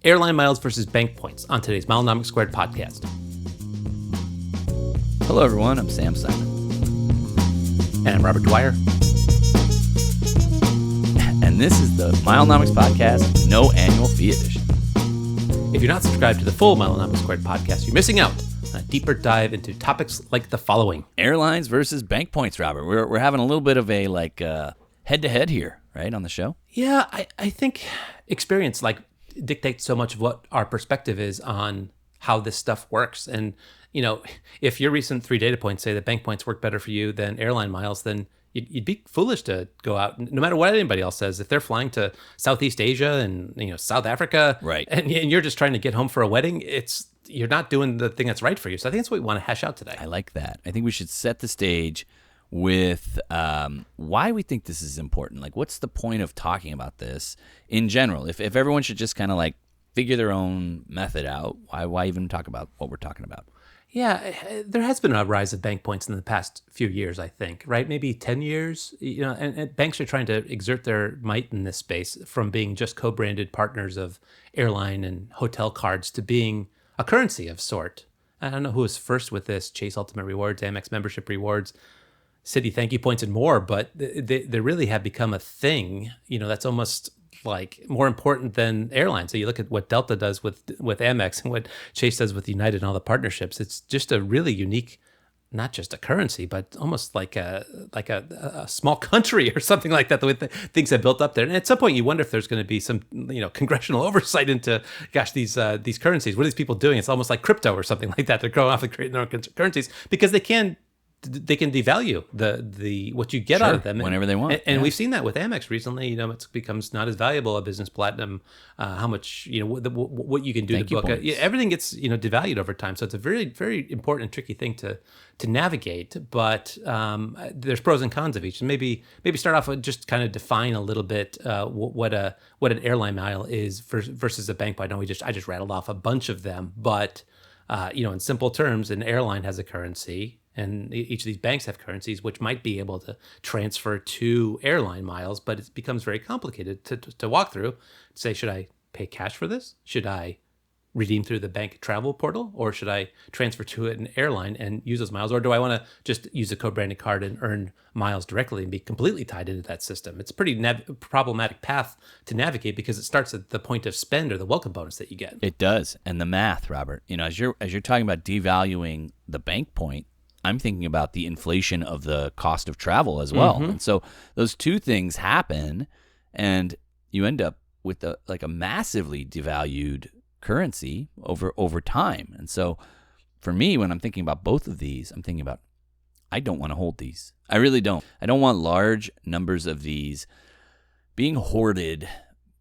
Airline miles versus bank points on today's Milenomics Squared podcast. Hello, everyone. I'm Sam Simon. And I'm Robert Dwyer. And this is the Milenomics Podcast, no annual fee edition. If you're not subscribed to the full Milenomics Squared podcast, you're missing out on a deeper dive into topics like the following. Airlines versus bank points, Robert. We're having a little bit of a head-to-head here, right, on the show? Yeah, I think experience dictates so much of what our perspective is on how this stuff works. And, you know, if your recent 3 data points say that bank points work better for you than airline miles, then you'd be foolish to go out, no matter what anybody else says. If they're flying to Southeast Asia and, South Africa, right, and you're just trying to get home for a wedding, you're not doing the thing that's right for you. So I think that's what we want to hash out today. I like that. I think we should set the stage with why we think this is important. Like, what's the point of talking about this in general? If everyone should just kind of figure their own method out, why even talk about what we're talking about? Yeah, there has been a rise of bank points in the past few years, I think, right? Maybe 10 years, and banks are trying to exert their might in this space from being just co-branded partners of airline and hotel cards to being a currency of sort. I don't know who was first with this, Chase Ultimate Rewards, Amex Membership Rewards, Citi Thank You Points, and more, but they really have become a thing, that's almost more important than airlines. So you look at what Delta does with Amex and what Chase does with United and all the partnerships. It's just a really unique, not just a currency, but almost like a small country or something like that, the way things have built up there. And at some point you wonder if there's going to be some, congressional oversight into, these currencies. What are these people doing? It's almost like crypto or something like that. They're going off and creating their own currencies because they can devalue the what you get out of them whenever they want. And we've seen that with Amex recently. It becomes not as valuable a business platinum. How much what you can do to book it. Everything gets devalued over time. So it's a very, very important and tricky thing to navigate. But there's pros and cons of each. And maybe start off with just kind of define a little bit what an airline mile is versus a bank. I know I just rattled off a bunch of them, but in simple terms, an airline has a currency. And each of these banks have currencies which might be able to transfer to airline miles, but it becomes very complicated to walk through. Say, should I pay cash for this? Should I redeem through the bank travel portal? Or should I transfer to an airline and use those miles? Or do I want to just use a co-branded card and earn miles directly and be completely tied into that system? It's a pretty problematic path to navigate because it starts at the point of spend or the welcome bonus that you get. It does. And the math, Robert, as you're talking about devaluing the bank point, I'm thinking about the inflation of the cost of travel as well. Mm-hmm. And so those two things happen and you end up with a massively devalued currency over time. And so for me, when I'm thinking about both of these, I'm thinking about, I don't want to hold these. I really don't. I don't want large numbers of these being hoarded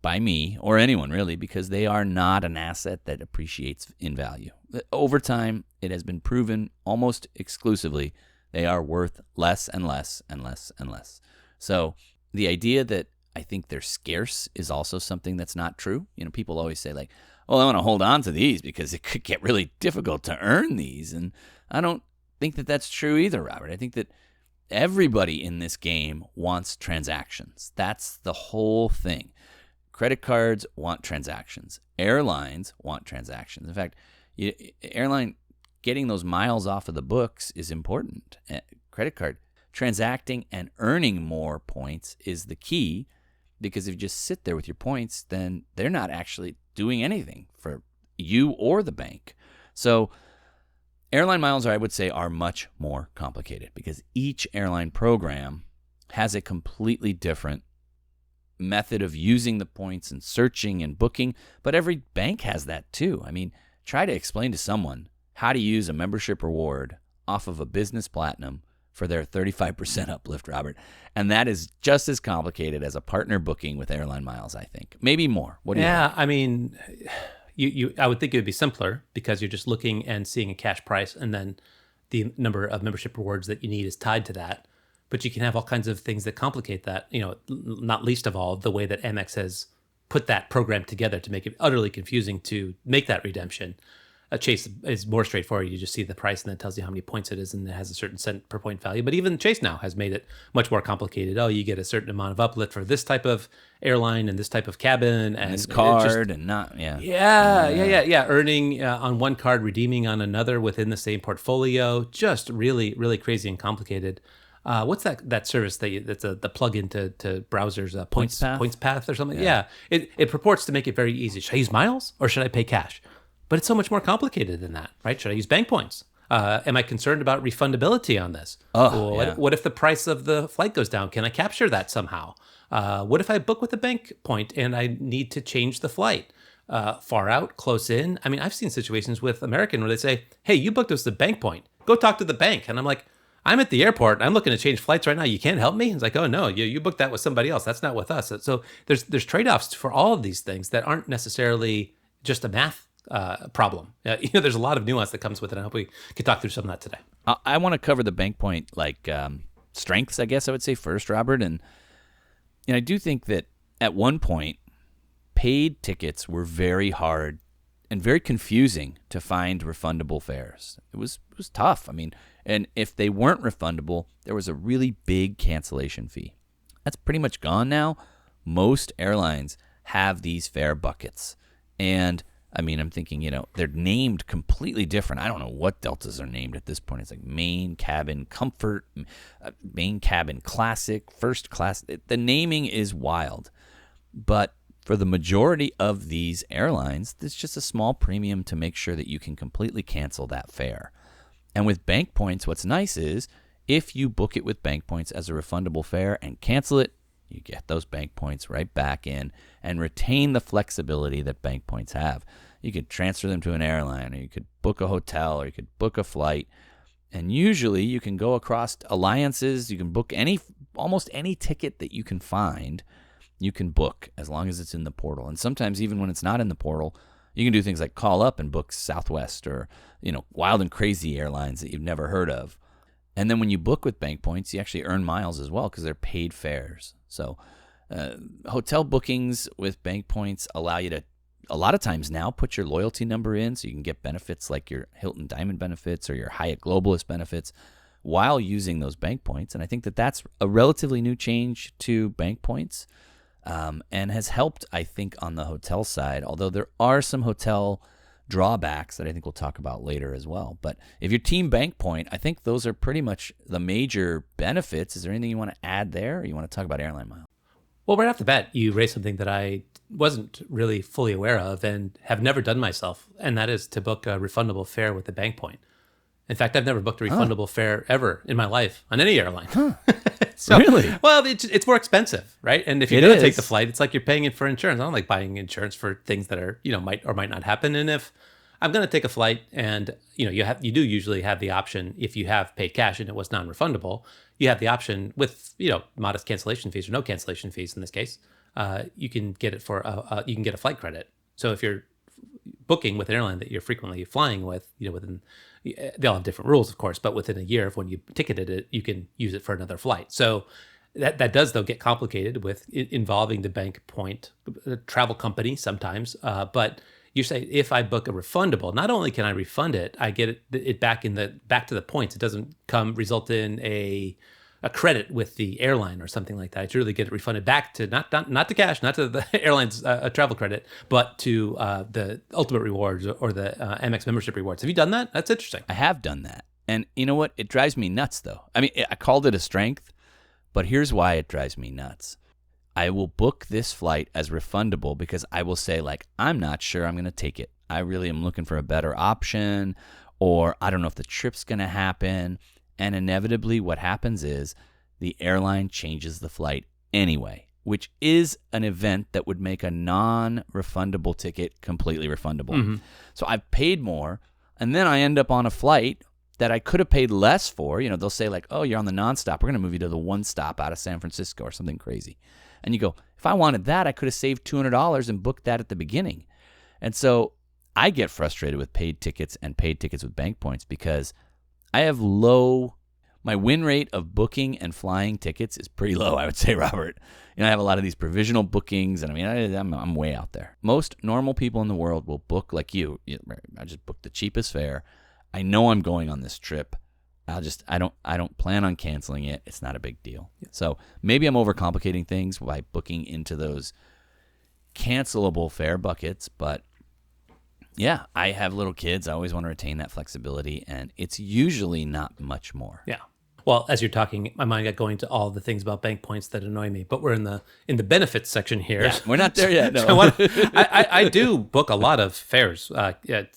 by me or anyone really, because they are not an asset that appreciates in value. Over time, it has been proven almost exclusively they are worth less and less and less and less. So the idea that I think they're scarce is also something that's not true. People always say I want to hold on to these because it could get really difficult to earn these. And I don't think that that's true either, Robert. I think that everybody in this game wants transactions. That's the whole thing. Credit cards want transactions. Airlines want transactions. In fact, airline getting those miles off of the books is important. Credit card transacting and earning more points is the key, because if you just sit there with your points, then they're not actually doing anything for you or the bank. So airline miles, I would say, are much more complicated because each airline program has a completely different method of using the points and searching and booking, but every bank has that too. I mean, try to explain to someone how to use a membership reward off of a business platinum for their 35% uplift, Robert. And that is just as complicated as a partner booking with airline miles, I think. Maybe more. What do you think? Yeah, I mean, I would think it would be simpler because you're just looking and seeing a cash price and then the number of membership rewards that you need is tied to that. But you can have all kinds of things that complicate that, not least of all the way that Amex has put that program together to make it utterly confusing to make that redemption. Chase is more straightforward. You just see the price and that tells you how many points it is, and it has a certain cent per point value. But even Chase now has made it much more complicated. Oh, you get a certain amount of uplift for this type of airline and this type of cabin and this card Earning on one card, redeeming on another within the same portfolio. Just really, really crazy and complicated. What's that service that's the plug-in to browsers? Points Path or something? Yeah. It purports to make it very easy. Should I use miles or should I pay cash? But it's so much more complicated than that, right? Should I use bank points? Am I concerned about refundability on this? What if the price of the flight goes down? Can I capture that somehow? What if I book with a bank point and I need to change the flight? Far out, close in? I mean, I've seen situations with American where they say, hey, you booked us the bank point. Go talk to the bank. And I'm like, I'm at the airport. I'm looking to change flights right now. You can't help me? It's like, oh, no, you booked that with somebody else. That's not with us. So there's trade-offs for all of these things that aren't necessarily just a math problem. There's a lot of nuance that comes with it. I hope we could talk through some of that today. I want to cover the bank point strengths, I guess I would say first, Robert. And I do think that at one point, paid tickets were very hard and very confusing to find refundable fares. It was tough. I mean, and if they weren't refundable, there was a really big cancellation fee. That's pretty much gone now. Most airlines have these fare buckets. And I mean, I'm thinking, they're named completely different. I don't know what Deltas are named at this point. It's like main cabin comfort, main cabin classic, first class. The naming is wild. But for the majority of these airlines, there's just a small premium to make sure that you can completely cancel that fare. And with bank points, what's nice is if you book it with bank points as a refundable fare and cancel it, you get those bank points right back in and retain the flexibility that bank points have. You could transfer them to an airline, or you could book a hotel, or you could book a flight. And usually you can go across alliances. You can book almost any ticket that you can find, you can book as long as it's in the portal. And sometimes even when it's not in the portal, you can do things like call up and book Southwest or, wild and crazy airlines that you've never heard of. And then when you book with bank points, you actually earn miles as well because they're paid fares. So hotel bookings with bank points allow you to, a lot of times now, put your loyalty number in so you can get benefits like your Hilton Diamond benefits or your Hyatt Globalist benefits while using those bank points. And I think that that's a relatively new change to bank points and has helped, I think, on the hotel side, although there are some hotel drawbacks that I think we'll talk about later as well. But if you're team bank point, I think those are pretty much the major benefits. Is there anything you want to add there, or you want to talk about airline miles? Well, right off the bat, you raised something that I wasn't really fully aware of and have never done myself, and that is to book a refundable fare with a bank point. In fact, I've never booked a refundable fare ever in my life on any airline. Really? Well, it's more expensive, right? And if you're going to take the flight, it's like you're paying it for insurance. I don't like buying insurance for things that are, might or might not happen. And if I'm going to take a flight and, you do usually have the option, if you have paid cash and it was non-refundable, you have the option with, modest cancellation fees or no cancellation fees in this case, you can get it for, you can get a flight credit. So if you're booking with an airline that you're frequently flying with, they all have different rules, of course, but within a year of when you ticketed it, you can use it for another flight. So that does, though, get complicated with involving the bank point travel company sometimes. But you say, if I book a refundable, not only can I refund it, I get it back to the points. It doesn't result in a credit with the airline or something like that. I really get it refunded back to not to cash, not to the airline's travel credit, but to the Ultimate Rewards or the Amex membership rewards. Have you done that? That's interesting. I have done that. And you know what? It drives me nuts, though. I mean, I called it a strength, but here's why it drives me nuts. I will book this flight as refundable because I will say, I'm not sure I'm going to take it. I really am looking for a better option, or I don't know if the trip's going to happen. And inevitably what happens is the airline changes the flight anyway, which is an event that would make a non-refundable ticket completely refundable. Mm-hmm. So I've paid more, and then I end up on a flight that I could have paid less for. They'll say oh, you're on the nonstop. We're going to move you to the one stop out of San Francisco or something crazy. And you go, if I wanted that, I could have saved $200 and booked that at the beginning. And so I get frustrated with paid tickets and paid tickets with bank points because I have low my win rate of booking and flying tickets is pretty low, I would say, Robert. I have a lot of these provisional bookings, and I'm way out there. Most normal people in the world will book like you. I just booked the cheapest fare. I know I'm going on this trip. I don't plan on canceling it. It's not a big deal. Yeah. So maybe I'm overcomplicating things by booking into those cancelable fare buckets, but yeah, I have little kids. I always want to retain that flexibility, and it's usually not much more. Yeah. Well, as you're talking, my mind got going to all the things about bank points that annoy me, but we're in the benefits section here. Yeah, we're not there yet. No. So I do book a lot of fares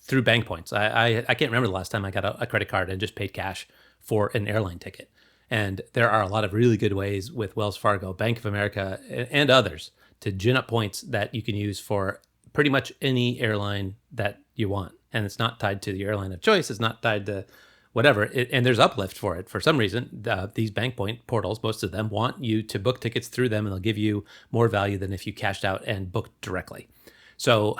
through bank points. I can't remember the last time I got a credit card and just paid cash for an airline ticket. And there are a lot of really good ways with Wells Fargo, Bank of America, and others to gin up points that you can use for pretty much any airline that you want. And it's not tied to the airline of choice. It's not tied to whatever. And there's uplift for it. For some reason, these bank point portals, most of them want you to book tickets through them, and they'll give you more value than if you cashed out and booked directly. So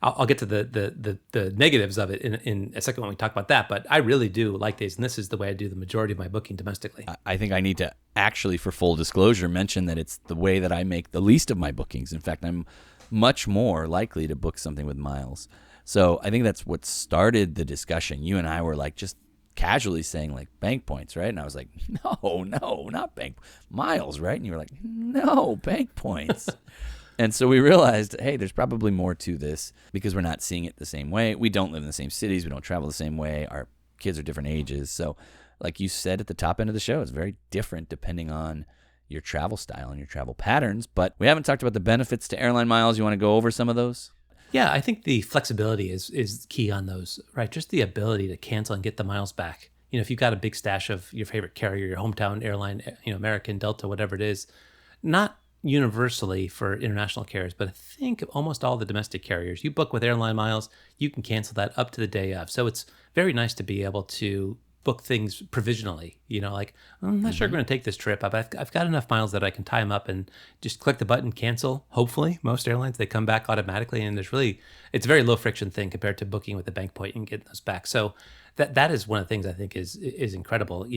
I'll get to the negatives of it in a second when we talk about that. But I really do like these, and this is the way I do the majority of my booking domestically. I think I need to actually, for full disclosure, mention that it's the way that I make the least of my bookings. In fact, I'm much more likely to book something with miles. So I think that's what started the discussion. You and I were like just casually saying like bank points, right? And I was like, no, not bank miles, right? And you were like, no, bank points. And so we realized, hey, there's probably more to this because we're not seeing it the same way. We don't live in the same cities. We don't travel the same way. Our kids are different ages. So like you said at the top end of the show, it's very different depending on your travel style and your travel patterns. But we haven't talked about the benefits to airline miles. You want to go over some of those? Yeah, I think the flexibility is key on those, right? Just the ability to cancel and get the miles back. If you've got a big stash of your favorite carrier, your hometown airline, American, Delta, whatever it is, not universally for international carriers, but I think almost all the domestic carriers, you book with airline miles, you can cancel that up to the day of. So it's very nice to be able to book things provisionally, like I'm not sure I'm going to take this trip, but I've got enough miles that I can tie them up and just click the button, cancel. Hopefully most airlines, they come back automatically, and it's a very low friction thing compared to booking with the bank point and getting those back. So that is one of the things I think is incredible.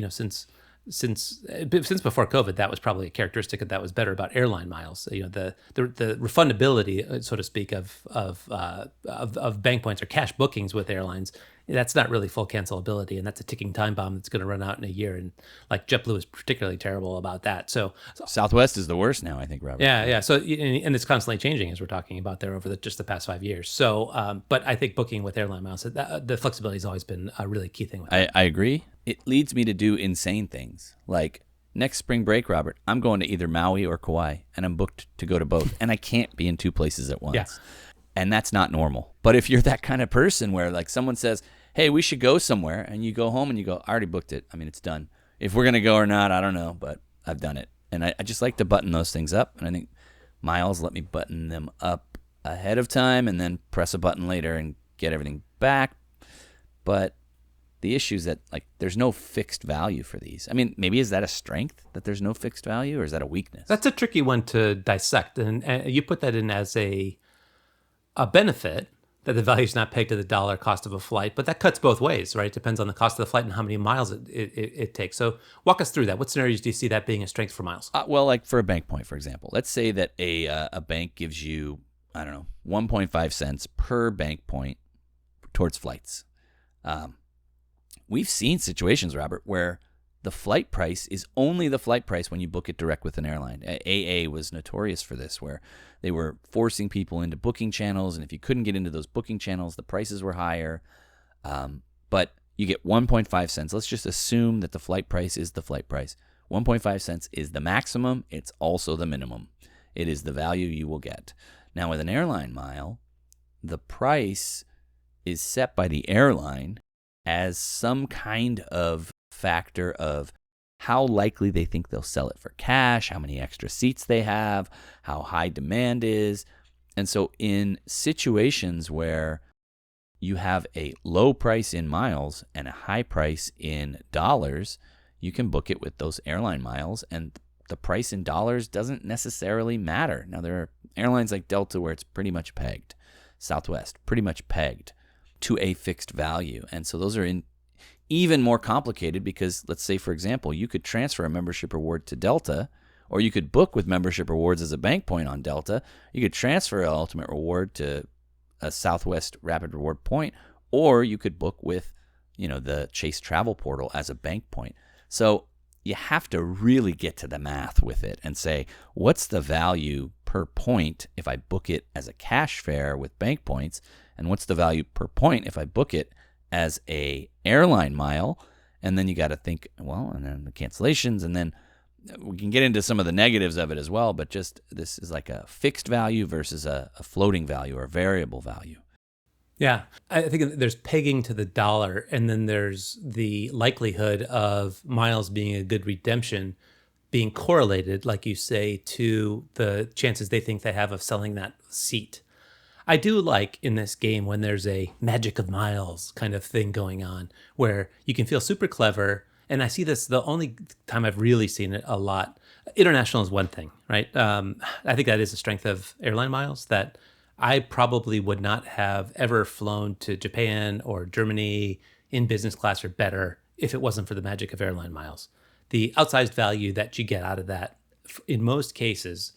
Since before COVID, that was probably a characteristic that was better about airline miles. The refundability, so to speak, of bank points or cash bookings with airlines. That's not really full cancelability, and that's a ticking time bomb that's going to run out in a year. And like JetBlue is particularly terrible about that. So Southwest is the worst now, I think, Robert. Yeah. So and it's constantly changing, as we're talking about there over just the past 5 years. So, but I think booking with airline miles, the flexibility has always been a really key thing with that. I agree. It leads me to do insane things like next spring break, Robert, I'm going to either Maui or Kauai, and I'm booked to go to both, and I can't be in two places at once. Yeah. And that's not normal. But if you're that kind of person where like someone says, hey, we should go somewhere, and you go home and you go, I already booked it. I mean, it's done. If we're going to go or not, I don't know, but I've done it. And I just like to button those things up. And I think miles let me button them up ahead of time and then press a button later and get everything back. But the issue is that like there's no fixed value for these. I mean, maybe is that a strength that there's no fixed value, or is that a weakness? That's a tricky one to dissect. And you put that in as a benefit, that the value is not pegged to the dollar cost of a flight, but that cuts both ways, right? It depends on the cost of the flight and how many miles it takes. So walk us through that. What scenarios do you see that being a strength for miles? Well, like for a bank point, for example, let's say that a bank gives you, 1.5 cents per bank point towards flights. We've seen situations, Robert, where the flight price is only the flight price when you book it direct with an airline. AA was notorious for this, where they were forcing people into booking channels, and if you couldn't get into those booking channels, the prices were higher. But you get 1.5 cents. Let's just assume that the flight price is the flight price. 1.5 cents is the maximum. It's also the minimum. It is the value you will get. Now, with an airline mile, the price is set by the airline as some kind of factor of how likely they think they'll sell it for cash, how many extra seats they have, how high demand is. And so in situations where you have a low price in miles and a high price in dollars, you can book it with those airline miles, and the price in dollars doesn't necessarily matter. Now, there are airlines like Delta where it's pretty much pegged, Southwest, pretty much pegged to a fixed value. And so those are even more complicated because let's say, for example, you could transfer a membership reward to Delta, or you could book with membership rewards as a bank point on Delta. You could transfer an ultimate reward to a Southwest Rapid Reward point, or you could book with, the Chase Travel Portal as a bank point. So you have to really get to the math with it and say, what's the value per point if I book it as a cash fare with bank points, and what's the value per point if I book it as a airline mile? And then you got to think, and then the cancellations, and then we can get into some of the negatives of it as well, but just this is like a fixed value versus a floating value or a variable value. Yeah, I think there's pegging to the dollar, and then there's the likelihood of miles being a good redemption being correlated, like you say, to the chances they think they have of selling that seat. I do like in this game when there's a magic of miles kind of thing going on where you can feel super clever. And I see this the only time I've really seen it a lot. International is one thing, right? I think that is a strength of airline miles that I probably would not have ever flown to Japan or Germany in business class or better if it wasn't for the magic of airline miles. The outsized value that you get out of that in most cases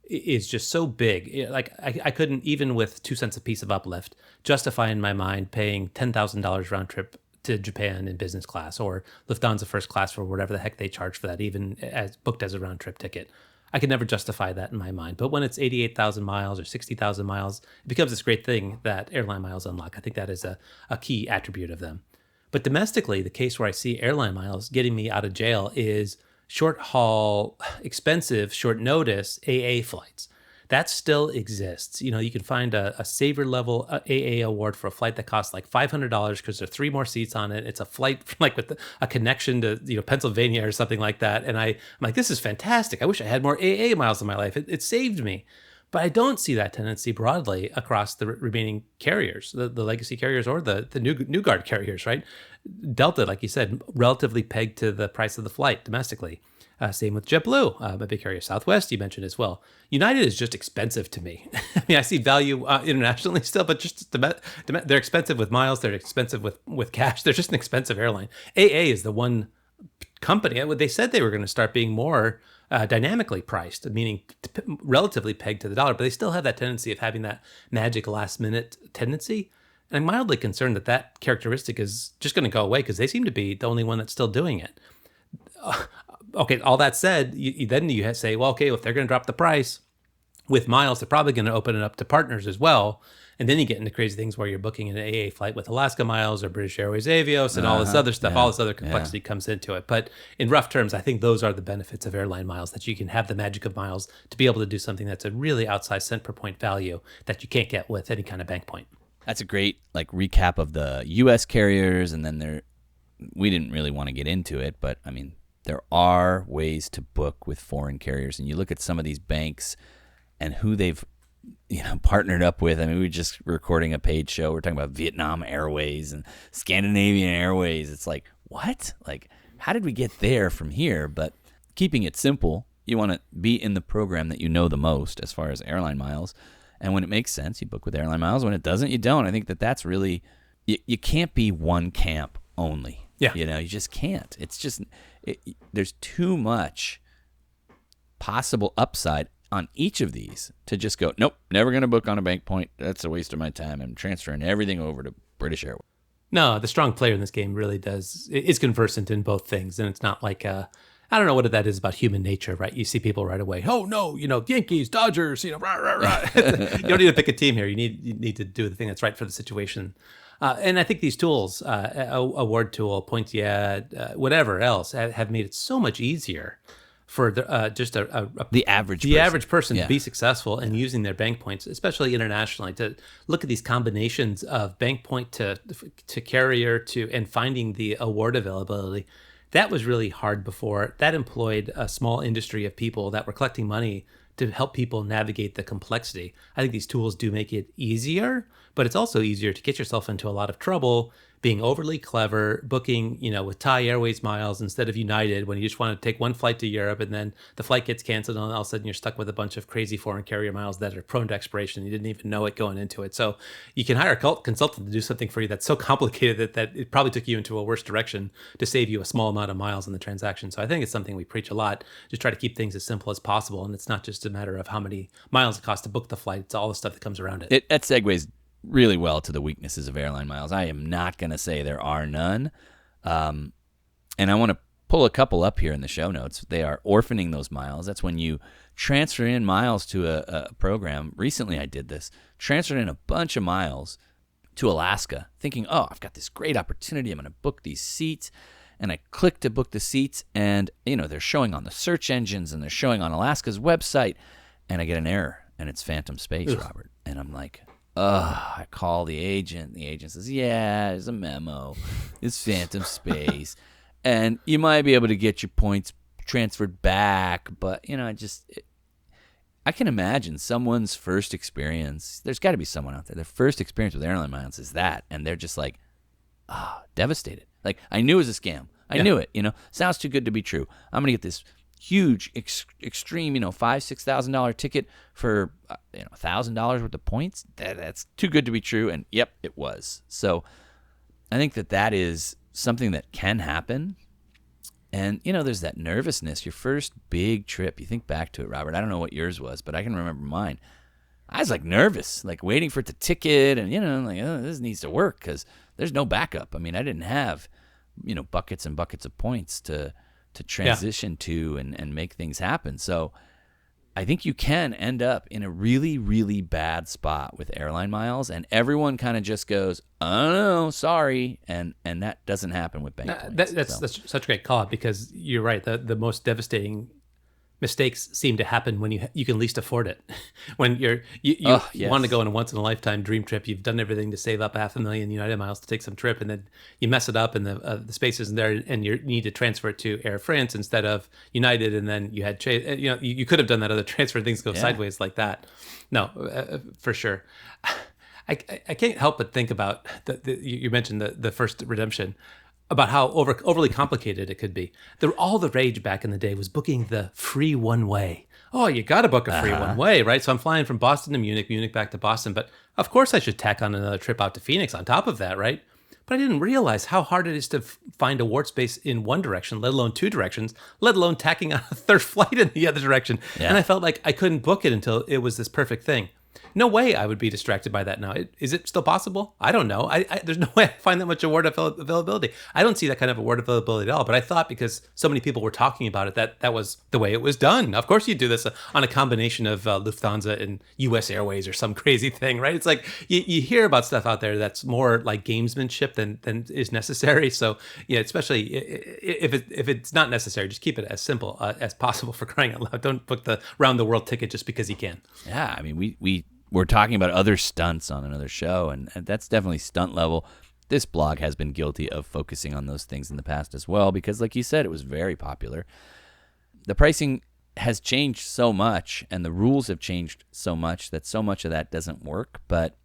is just so big. Like I couldn't, even with 2 cents a piece of uplift, justify in my mind paying $10,000 round trip to Japan in business class or Lufthansa first class for whatever the heck they charge for that, even as booked as a round trip ticket. I could never justify that in my mind. But when it's 88,000 miles or 60,000 miles, it becomes this great thing that airline miles unlock. I think that is a key attribute of them. But domestically, the case where I see airline miles getting me out of jail is short haul, expensive, short notice AA flights. That still exists. You can find a saver level AA award for a flight that costs like $500 because there are 3 more seats on it. It's a flight like with a connection to Pennsylvania or something like that. And I'm like, this is fantastic. I wish I had more AA miles in my life. It saved me. But I don't see that tendency broadly across the remaining carriers, the legacy carriers or the new guard carriers, right? Delta, like you said, relatively pegged to the price of the flight domestically. Same with JetBlue, a big carrier. Southwest, you mentioned as well. United is just expensive to me. I mean, I see value internationally still, but just they're expensive with miles. They're expensive with cash. They're just an expensive airline. AA is the one company. They said they were going to start being more dynamically priced, meaning relatively pegged to the dollar, but they still have that tendency of having that magic last minute tendency. And I'm mildly concerned that characteristic is just going to go away because they seem to be the only one that's still doing it. Okay, all that said, then you say, well, okay, if they're going to drop the price with miles, they're probably going to open it up to partners as well. And then you get into crazy things where you're booking an AA flight with Alaska Miles or British Airways Avios and all this other stuff. All this other complexity comes into it. But in rough terms, I think those are the benefits of airline miles, that you can have the magic of miles to be able to do something that's a really outsized cent per point value that you can't get with any kind of bank point. That's a great recap of the U.S. carriers, and then we didn't really want to get into it, but I mean, there are ways to book with foreign carriers, and you look at some of these banks and who they've partnered up with. I mean, we were just recording a paid show. We're talking about Vietnam Airways and Scandinavian Airways. It's like, what? Like, how did we get there from here? But keeping it simple, you want to be in the program that you know the most as far as airline miles. And when it makes sense, you book with airline miles. When it doesn't, you don't. I think that's really, you can't be one camp only. Yeah. You just can't. It's just, there's too much possible upside on each of these to just go, nope, never going to book on a bank point. That's a waste of my time. I'm transferring everything over to British Airways. No, the strong player in this game really is conversant in both things. And it's not like, I don't know what that is about human nature, right? You see people right away, oh no, Yankees, Dodgers, rah, rah, rah. You don't need to pick a team here. You need to do the thing that's right for the situation. And I think these tools, award tool, points, whatever else, have made it so much easier for the average person to be successful in using their bank points, especially internationally, to look at these combinations of bank point to carrier and finding the award availability. That was really hard before. That employed a small industry of people that were collecting money to help people navigate the complexity. I think these tools do make it easier, but it's also easier to get yourself into a lot of trouble being overly clever, booking, with Thai Airways miles instead of United when you just want to take one flight to Europe and then the flight gets canceled and all of a sudden you're stuck with a bunch of crazy foreign carrier miles that are prone to expiration. You didn't even know it going into it. So you can hire a consultant to do something for you that's so complicated that it probably took you into a worse direction to save you a small amount of miles in the transaction. So I think it's something we preach a lot. Just try to keep things as simple as possible. And it's not just a matter of how many miles it costs to book the flight. It's all the stuff that comes around it. That segues really well to the weaknesses of airline miles. I am not going to say there are none. And I want to pull a couple up here in the show notes. They are orphaning those miles. That's when you transfer in miles to a program. Recently I did this. Transferred in a bunch of miles to Alaska, thinking, oh, I've got this great opportunity. I'm going to book these seats. And I click to book the seats, and they're showing on the search engines, and they're showing on Alaska's website, and I get an error, and it's phantom space, Ugh. Robert. And I'm like, I call the agent. The agent says, yeah, there's a memo. It's phantom space. And you might be able to get your points transferred back. But, I can imagine someone's first experience. There's got to be someone out there. Their first experience with airline miles is that. And they're just like, devastated. Like, I knew it was a scam. I knew it. Sounds too good to be true. I'm going to get this huge, extreme, $5,000-$6,000 ticket for $1,000 worth of points. That's too good to be true. And yep, it was. So I think that is something that can happen. And there's that nervousness. Your first big trip. You think back to it, Robert. I don't know what yours was, but I can remember mine. I was like nervous, like waiting for the ticket, and this needs to work because there's no backup. I mean, I didn't have buckets and buckets of points to transition to and make things happen. So I think you can end up in a really, really bad spot with airline miles, and everyone kind of just goes, oh, no, sorry, and that doesn't happen with bank points. That's such a great call, because you're right. The most devastating mistakes seem to happen when you can least afford it. When you want to go on a once in a lifetime dream trip, you've done everything to save up 500,000 United miles to take some trip, and then you mess it up, and the space isn't there, and you need to transfer it to Air France instead of United, and then you had you could have done that other transfer, and things go sideways like that. No, for sure. I can't help but think about you mentioned the first redemption, about how overly complicated it could be. All the rage back in the day was booking the free one-way. Oh, you got to book a free one-way, right? So I'm flying from Boston to Munich, Munich back to Boston, but of course I should tack on another trip out to Phoenix on top of that, right? But I didn't realize how hard it is to find a wart space in one direction, let alone two directions, let alone tacking on a third flight in the other direction. Yeah. And I felt like I couldn't book it until it was this perfect thing. No way I would be distracted by that now. Is it still possible? I don't know. There's no way I find that much award availability. I don't see that kind of award availability at all. But I thought because so many people were talking about it, that was the way it was done. Of course you do this on a combination of Lufthansa and US Airways or some crazy thing, right? It's like you hear about stuff out there that's more like gamesmanship than is necessary. So yeah, especially if it's not necessary, just keep it as simple as possible, for crying out loud. Don't book the round the world ticket just because you can. Yeah, I mean, we're talking about other stunts on another show, and that's definitely stunt level. This blog has been guilty of focusing on those things in the past as well, because like you said, it was very popular. The pricing has changed so much, and the rules have changed so much that so much of that doesn't work. But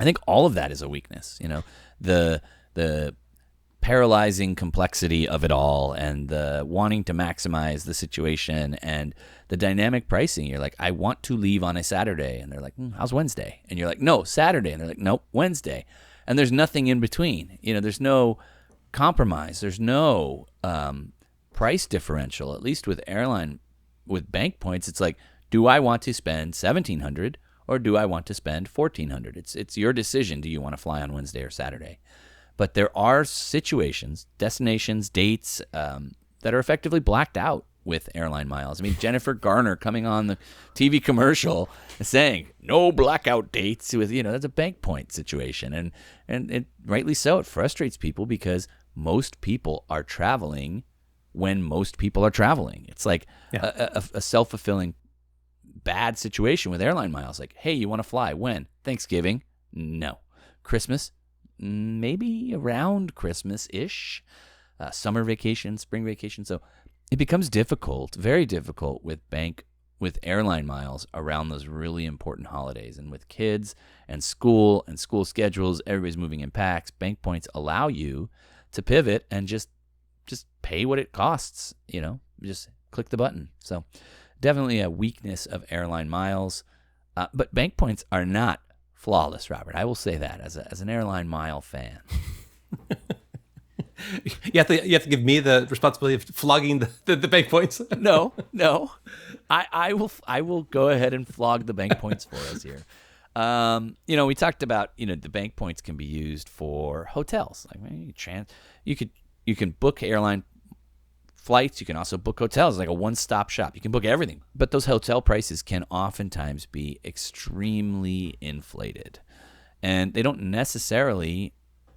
I think all of that is a weakness. The paralyzing complexity of it all, and the wanting to maximize the situation, and the dynamic pricing. You're like, I want to leave on a Saturday, and they're like, how's Wednesday? And you're like, no, Saturday, and they're like, nope, Wednesday. And there's nothing in between. There's no compromise. There's no price differential. At least with airline, with bank points, it's like, do I want to spend $1,700 or do I want to spend $1,400? It's your decision. Do you want to fly on Wednesday or Saturday? But there are situations, destinations, dates that are effectively blacked out with airline miles. I mean, Jennifer Garner coming on the TV commercial saying no blackout dates with, that's a bank point situation. And it rightly so. It frustrates people because most people are traveling when most people are traveling. It's like a self-fulfilling bad situation with airline miles. Like, hey, you want to fly? When? Thanksgiving? No. Christmas? Maybe around Christmas-ish, summer vacation, spring vacation. So it becomes difficult, very difficult with bank with airline miles around those really important holidays. And with kids and school schedules, everybody's moving in packs. Bank points allow you to pivot and just pay what it costs, just click the button. So definitely a weakness of airline miles. But bank points are not flawless, Robert. I will say that as an airline mile fan. You have to give me the responsibility of flogging the bank points. No. I will go ahead and flog the bank points for us here. We talked about the bank points can be used for hotels. Like you can book airline flights. You can also book hotels, like a one-stop shop. You can book everything. But those hotel prices can oftentimes be extremely inflated, and they don't necessarily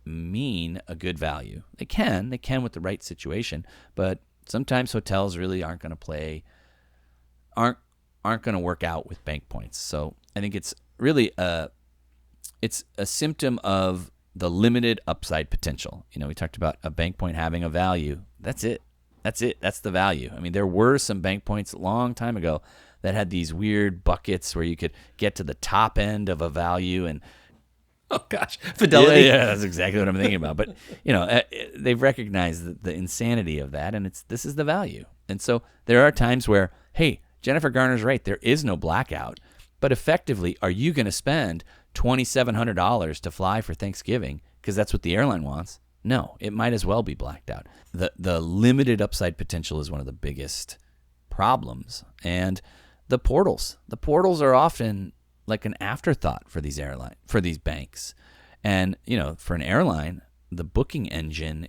mean a good value. They can with the right situation, but sometimes hotels really aren't going to work out with bank points. So I think it's really it's a symptom of the limited upside potential. We talked about a bank point having a value. That's it. That's the value. I mean, there were some bank points a long time ago that had these weird buckets where you could get to the top end of a value and oh gosh, fidelity. Yeah, that's exactly what I'm thinking about. But they've recognized the insanity of that, and this is the value. And so there are times where, hey, Jennifer Garner's right. There is no blackout, but effectively, are you going to spend $2,700 to fly for Thanksgiving because that's what the airline wants? No, it might as well be blacked out. The limited upside potential is one of the biggest problems, and the portals are often like an afterthought for these banks. And, for an airline, the booking engine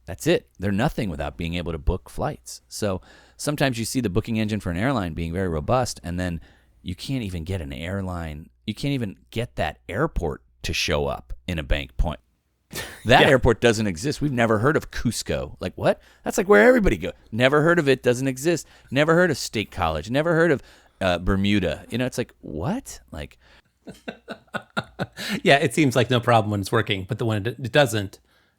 that's it. They're nothing without being able to book flights. So sometimes you see the booking engine for an airline being very robust, and then you can't even get that airport to show up in a bank point. That airport doesn't exist. We've never heard of Cusco. Like, what? That's like where everybody goes. Never heard of it. Doesn't exist. Never heard of State College. Never heard of Bermuda. It's like, what? Like, yeah, it seems like no problem when it's working, but when it doesn't,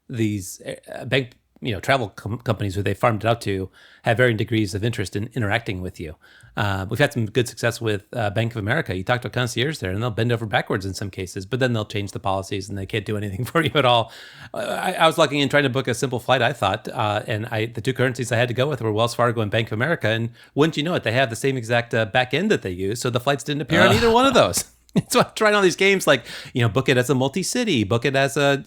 these bank travel companies who they farmed it out to have varying degrees of interest in interacting with you. We've had some good success with Bank of America. You talk to a concierge there, and they'll bend over backwards in some cases, but then they'll change the policies, and they can't do anything for you at all. I was lucky in trying to book a simple flight, I thought, and the two currencies I had to go with were Wells Fargo and Bank of America, and wouldn't you know it, they have the same exact back end that they use, so the flights didn't appear on either one of those. So I'm trying all these games like, book it as a multi-city, book it as a,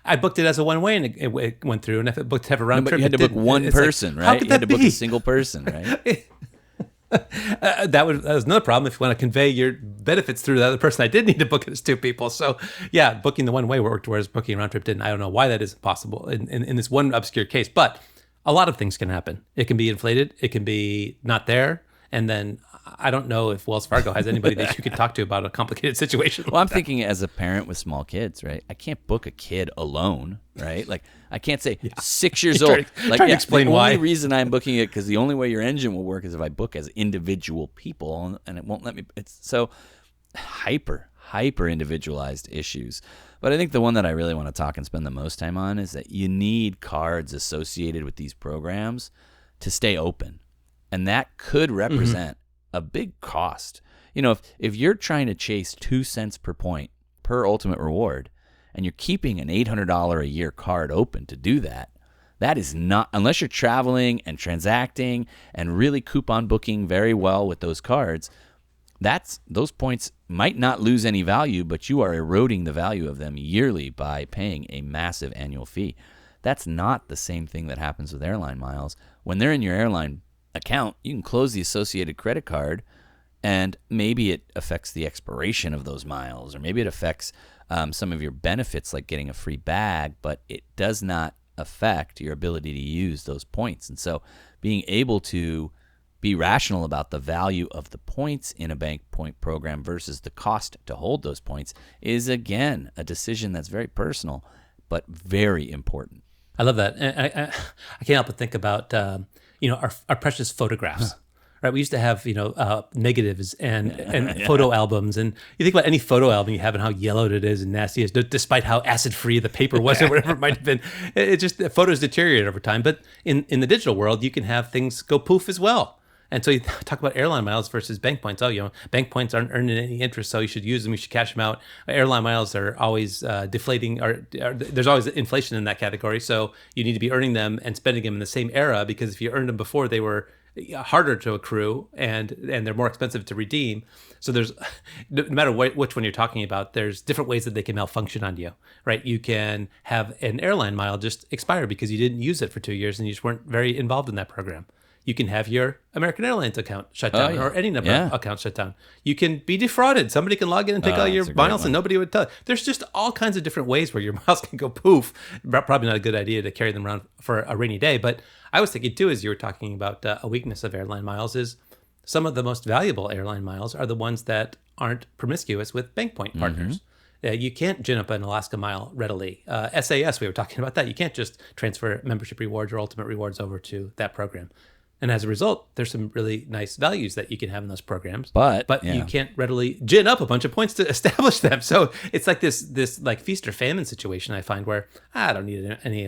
I booked it as a one-way and it went through. And if it booked to have a round trip, you had to book one person, right? You had to book a single person, right? That was another problem if you want to convey your benefits through the other person. I did need to book it as two people. So yeah, booking the one-way worked, whereas booking a round trip didn't. I don't know why that isn't possible in this one obscure case, but a lot of things can happen. It can be inflated. It can be not there. And then I don't know if Wells Fargo has anybody that you could talk to about a complicated situation. Well, I'm thinking as a parent with small kids, right? I can't book a kid alone, right? Like I can't say 6 years old. Try to explain why. The only reason I'm booking it because the only way your engine will work is if I book as individual people, and it won't let me. It's so hyper individualized issues. But I think the one that I really want to talk and spend the most time on is that you need cards associated with these programs to stay open. And that could represent a big cost. If you're trying to chase 2 cents per point per ultimate reward, and you're keeping an $800 a year card open to do that, that is not, unless you're traveling and transacting and really coupon booking very well with those cards, those points might not lose any value, but you are eroding the value of them yearly by paying a massive annual fee. That's not the same thing that happens with airline miles. When they're in your airline account, you can close the associated credit card, and maybe it affects the expiration of those miles, or maybe it affects some of your benefits like getting a free bag, but it does not affect your ability to use those points. And so being able to be rational about the value of the points in a bank point program versus the cost to hold those points is, again, a decision that's very personal but very important. I love that. And I can't help but think about our precious photographs, right? We used to have, negatives and photo albums. And you think about any photo album you have and how yellowed it is and nasty it is, despite how acid-free the paper was or whatever it might have been. It just, photos deteriorate over time. But in the digital world, you can have things go poof as well. And so you talk about airline miles versus bank points. Bank points aren't earning any interest, so you should use them. You should cash them out. Airline miles are always deflating, or there's always inflation in that category. So you need to be earning them and spending them in the same era, because if you earned them before, they were harder to accrue and they're more expensive to redeem. So there's, no matter which one you're talking about, there's different ways that they can malfunction on you, right? You can have an airline mile just expire because you didn't use it for 2 years and you just weren't very involved in that program. You can have your American Airlines account shut down, or any number of accounts shut down. You can be defrauded. Somebody can log in and take all your miles and nobody would tell. There's just all kinds of different ways where your miles can go poof. Probably not a good idea to carry them around for a rainy day. But I was thinking too, as you were talking about a weakness of airline miles, is some of the most valuable airline miles are the ones that aren't promiscuous with bank point partners. You can't gin up an Alaska mile readily. SAS, we were talking about that. You can't just transfer membership rewards or ultimate rewards over to that program. And as a result, there's some really nice values that you can have in those programs. But you can't readily gin up a bunch of points to establish them. So it's like this like feast or famine situation, I find, where I don't need any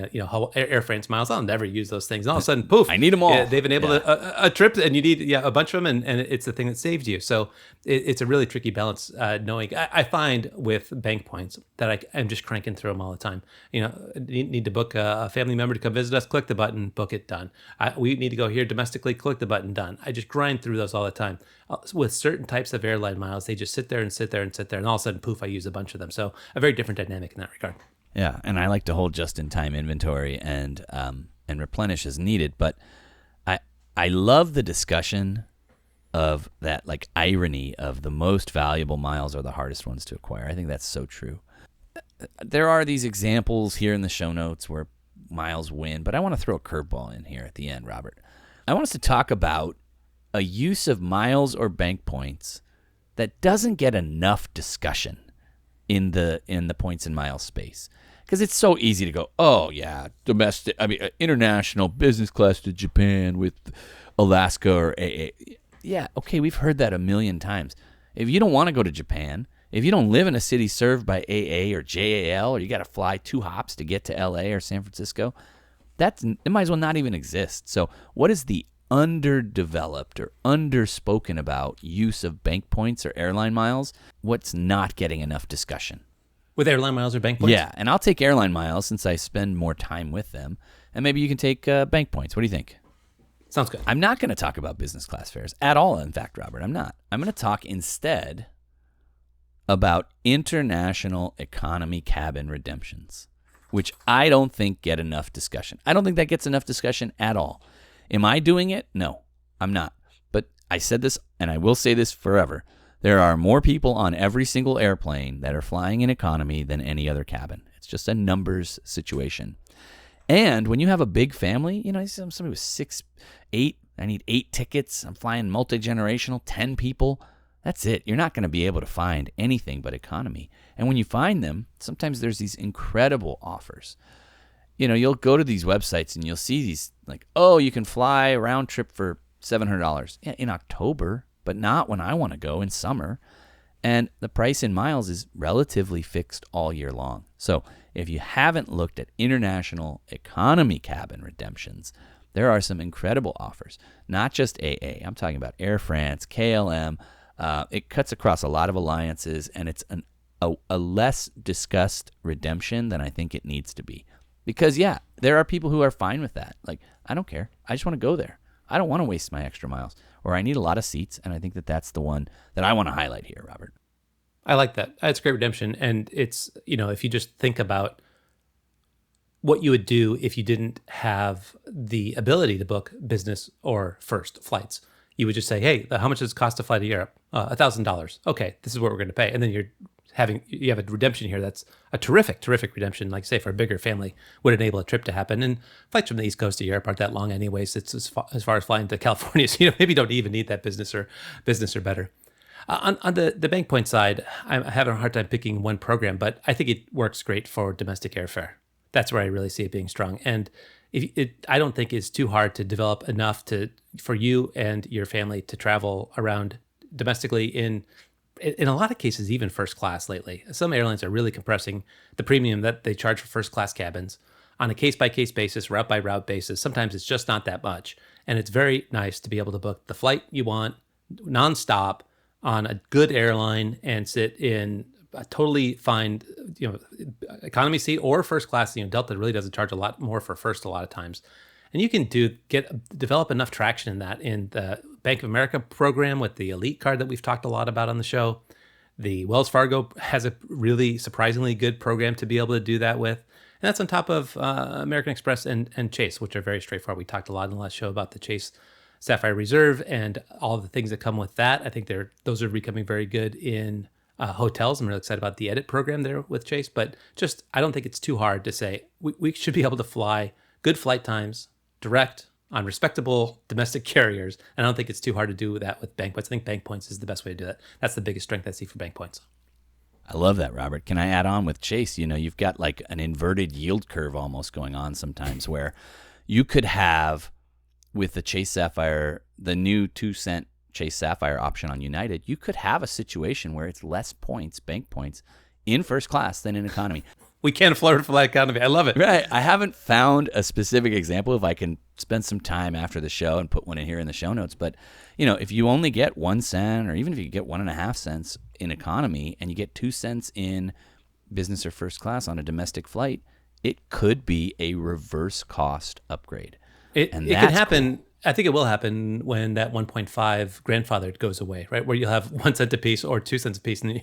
Air France miles. I'll never use those things. And all of a sudden, poof, I need them all. They've enabled a trip, and you need a bunch of them, and it's the thing that saved you. So it's a really tricky balance. Knowing I find with bank points that I'm just cranking through them all the time. Need to book a family member to come visit us. Click the button, book it, done. We need to go here domestically, click the button, done. I just grind through those all the time. With certain types of airline miles, they just sit there, and all of a sudden, poof, I use a bunch of them. So a very different dynamic in that regard. Yeah, and I like to hold just-in-time inventory and replenish as needed. But I love the discussion of that, like, irony of the most valuable miles are the hardest ones to acquire. I think that's so true. There are these examples here in the show notes where miles win, but I want to throw a curveball in here at the end, Robert. I want us to talk about a use of miles or bank points that doesn't get enough discussion in the points and miles space. Because it's so easy to go, oh yeah, international business class to Japan with Alaska or AA. Yeah, okay, we've heard that a million times. If you don't want to go to Japan, if you don't live in a city served by AA or JAL, or you got to fly 2 hops to get to LA or San Francisco, it might as well not even exist. So what is the underdeveloped or underspoken about use of bank points or airline miles? What's not getting enough discussion? With airline miles or bank points? Yeah, and I'll take airline miles since I spend more time with them. And maybe you can take bank points. What do you think? Sounds good. I'm not going to talk about business class fares at all, in fact, Robert. I'm not. I'm going to talk instead about international economy cabin redemptions, which I don't think get enough discussion. I don't think that gets enough discussion at all. Am I doing it? No, I'm not. But I said this, and I will say this forever. There are more people on every single airplane that are flying in economy than any other cabin. It's just a numbers situation. And when you have a big family, somebody with 6, 8, I need 8 tickets. I'm flying multi-generational, 10 people. That's it. You're not going to be able to find anything but economy. And when you find them, sometimes there's these incredible offers. You'll go to these websites and you'll see these like, oh, you can fly a round trip for $700 in October, but not when I want to go in summer. And the price in miles is relatively fixed all year long. So if you haven't looked at international economy cabin redemptions, there are some incredible offers. Not just AA. I'm talking about Air France, KLM. It cuts across a lot of alliances, and it's a less discussed redemption than I think it needs to be. Because, yeah, there are people who are fine with that. Like, I don't care. I just want to go there. I don't want to waste my extra miles. Or I need a lot of seats, and I think that that's the one that I want to highlight here, Robert. I like that. It's great redemption. And it's, if you just think about what you would do if you didn't have the ability to book business or first flights. You would just say, hey, how much does it cost to fly to Europe? $1,000. Okay, this is what we're going to pay. And then you have a redemption here that's a terrific redemption, like say for a bigger family, would enable a trip to happen. And flights from the East Coast to Europe aren't that long anyways. It's as far as flying to California. So maybe you don't even need that business or better. On the bank point side, I'm having a hard time picking one program, but I think it works great for domestic airfare. That's where I really see it being strong. And I don't think it's too hard to develop enough for you and your family to travel around domestically in a lot of cases, even first class lately. Some airlines are really compressing the premium that they charge for first class cabins on a case-by-case basis, route-by-route basis. Sometimes it's just not that much. And it's very nice to be able to book the flight you want nonstop on a good airline and sit in a totally fine, economy seat or first class. Delta really doesn't charge a lot more for first a lot of times. And you can develop enough traction in that in the Bank of America program with the Elite card that we've talked a lot about on the show. The Wells Fargo has a really surprisingly good program to be able to do that with. And that's on top of American Express and Chase, which are very straightforward. We talked a lot in the last show about the Chase Sapphire Reserve and all the things that come with that. I think those are becoming very good in hotels. I'm really excited about the Edit program there with Chase. But I don't think it's too hard to say we should be able to fly good flight times, direct, on respectable domestic carriers. And I don't think it's too hard to do that with bank points. I think bank points is the best way to do that. That's the biggest strength I see for bank points. I love that, Robert. Can I add on with Chase? You've got like an inverted yield curve almost going on sometimes where you could have with the Chase Sapphire, the new 2-cent Chase Sapphire option on United, you could have a situation where it's less points, bank points, in first class than in economy. We can't afford for that economy. I love it. Right. I haven't found a specific example. If I can spend some time after the show and put one in here in the show notes. But, if you only get 1 cent or even if you get 1.5 cents in economy and you get 2 cents in business or first class on a domestic flight, it could be a reverse cost upgrade. It can happen. Cool. I think it will happen when that 1.5 grandfathered goes away, right? Where you'll have 1 cent a piece or 2 cents a piece. And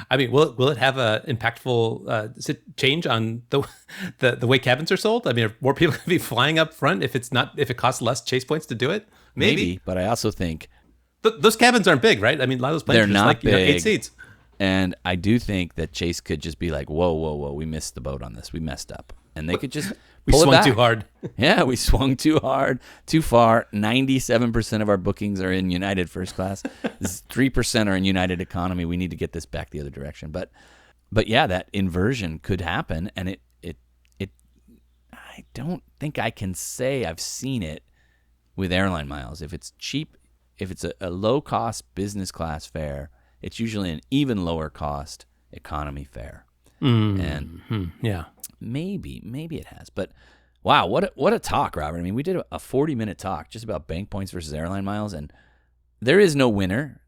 will it have an impactful change on the way cabins are sold? Are more people going to be flying up front if it costs less Chase points to do it? Maybe, but I also think those cabins aren't big, right? A lot of those planes they're not big, 8 seats. And I do think that Chase could just be like, whoa, we missed the boat on this. We messed up. And they could just we swung too hard. Yeah, we swung too hard, too far. 97% of our bookings are in United first class. 3% are in United economy. We need to get this back the other direction. But yeah, that inversion could happen. And it I don't think I can say I've seen it with airline miles. If it's cheap, if it's a low-cost business class fare, it's usually an even lower cost economy fare. And yeah, maybe it has. But wow, what a talk, Robert. We did a 40-minute talk just about bank points versus airline miles, and there is no winner.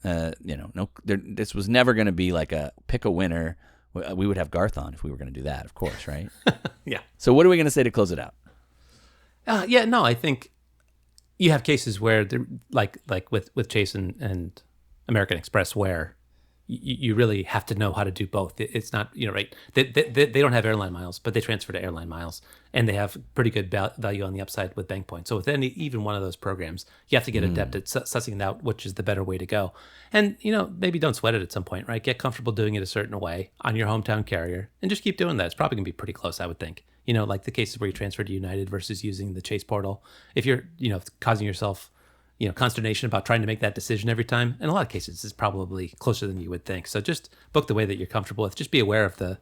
This was never going to be like a pick a winner. We would have Garth on if we were going to do that, of course, right? Yeah. So what are we going to say to close it out? I think you have cases where like with Chase and American Express where you really have to know how to do both. It's not, right. They don't have airline miles, but they transfer to airline miles, and they have pretty good value on the upside with bank points. So with even one of those programs, you have to get adept at sussing out which is the better way to go. And, maybe don't sweat it at some point, right? Get comfortable doing it a certain way on your hometown carrier and just keep doing that. It's probably going to be pretty close, I would think. Like the cases where you transfer to United versus using the Chase portal. If you're, causing yourself consternation about trying to make that decision every time. In a lot of cases, it's probably closer than you would think. So just book the way that you're comfortable with. Just be aware of the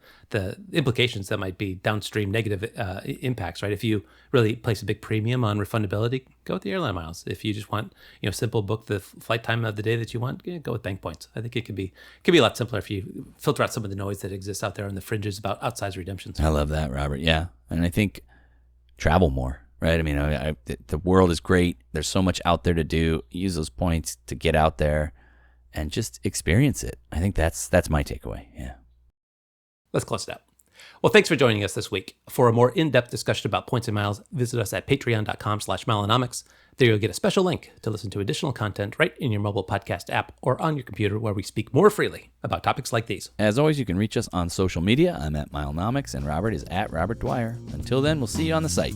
implications that might be downstream negative impacts, right? If you really place a big premium on refundability, go with the airline miles. If you just want, simple book the flight time of the day that you want, go with bank points. I think it could be a lot simpler if you filter out some of the noise that exists out there on the fringes about outsized redemptions. I love that, Robert. Yeah. And I think travel more. Right. The world is great. There's so much out there to do. Use those points to get out there and just experience it. I think that's my takeaway. Yeah. Let's close it out. Well, thanks for joining us this week. For a more in-depth discussion about points and miles, visit us at patreon.com/Milenomics. There you'll get a special link to listen to additional content right in your mobile podcast app or on your computer, where we speak more freely about topics like these. As always, you can reach us on social media. I'm at Milenomics and Robert is at Robert Dwyer. Until then, we'll see you on the site.